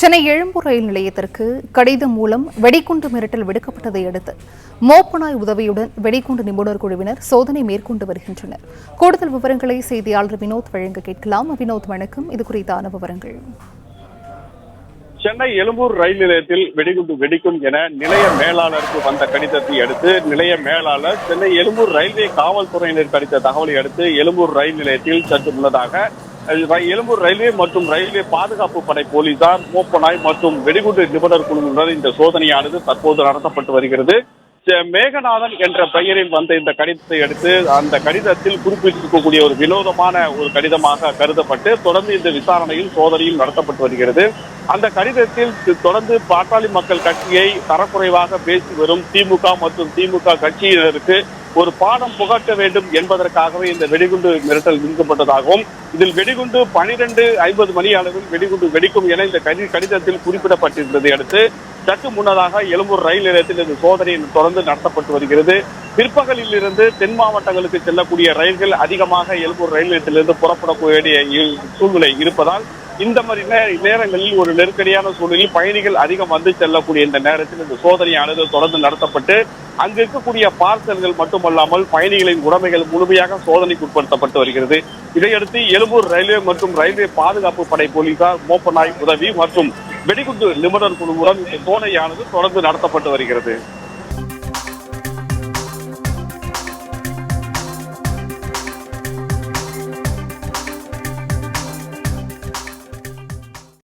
சென்னை எழும்பூர் ரயில் நிலையத்திற்கு கடிதம் மூலம் வெடிகுண்டு மிரட்டல் விடுக்கப்பட்டதை அடுத்து மோப்பனாய் உதவியுடன் வெடிகுண்டு நிபுணர் குழுவினர் சோதனை மேற்கொண்டு வருகின்றனர். கூடுதல் விவரங்களை செய்தியாளர் வினோத் வழங்க கேட்கலாம். வினோத், வணக்கம். இது குறித்தான விவரங்கள். சென்னை எழும்பூர் ரயில் நிலையத்தில் வெடிகுண்டு வெடிக்கும் என நிலைய மேலாளருக்கு வந்த கடிதத்தை அடுத்து நிலைய மேலாளர் சென்னை எழும்பூர் ரயில்வே காவல்துறையினர் அளித்த தகவலை அடுத்து எழும்பூர் ரயில் நிலையத்தில் சற்று முன்னதாக எழும்பூர் ரயில்வே மற்றும் ரயில்வே பாதுகாப்பு படை போலீசார் மோப்பனாய் மற்றும் வெடிகுண்டு நிபுணர் குழுவினர் இந்த சோதனையானது தற்போது நடத்தப்பட்டு வருகிறது. மேகநாதன் என்ற பெயரில் வந்த இந்த கடிதத்தை அடுத்து அந்த கடிதத்தில் குறிப்பிட்டிருக்கக்கூடிய ஒரு வினோதமான ஒரு கடிதமாக கருதப்பட்டு தொடர்ந்து இந்த விசாரணையில் சோதனையும் நடத்தப்பட்டு வருகிறது. அந்த கடிதத்தில் தொடர்ந்து பாட்டாளி மக்கள் கட்சியை தரக்குறைவாக பேசி வரும் திமுக மற்றும் திமுக கட்சியினருக்கு ஒரு பாடம் புகட்ட வேண்டும் என்பதற்காகவே இந்த வெடிகுண்டு மிரட்டல் விடுக்கப்பட்டதாகவும் இதில் வெடிகுண்டு 12:50 மணி அளவில் வெடிகுண்டு வெடிக்கும் என இந்த கடிதத்தில் குறிப்பிடப்பட்டிருந்ததை அடுத்து சற்று முன்னதாக எழும்பூர் ரயில் நிலையத்தில் இந்த சோதனை தொடர்ந்து நடத்தப்பட்டு வருகிறது. பிற்பகலில் இருந்து தென் மாவட்டங்களுக்கு செல்லக்கூடிய ரயில்கள் அதிகமாக எழும்பூர் ரயில் நிலையத்திலிருந்து புறப்படக்கூடிய சூழ்நிலை இருப்பதால் இந்த மாதிரி நேரங்களில் ஒரு நெருக்கடியான சூழலில் பயணிகள் அதிகம் வந்து செல்லக்கூடிய இந்த நேரத்தில் இந்த சோதனையானது தொடர்ந்து நடத்தப்பட்டு அங்கு இருக்கக்கூடிய பார்சல்கள் மட்டுமல்லாமல் பயணிகளின் உடைமைகள் முழுமையாக சோதனைக்கு உட்படுத்தப்பட்டு வருகிறது. இதையடுத்து எழும்பூர் ரயில்வே மற்றும் ரயில்வே பாதுகாப்பு படை போலீசார் மோப்பனாய் உதவி மற்றும் வெடிகுண்டு நிபுணர் குழுவுடன் இந்த சோதனையானது தொடர்ந்து நடத்தப்பட்டு வருகிறது.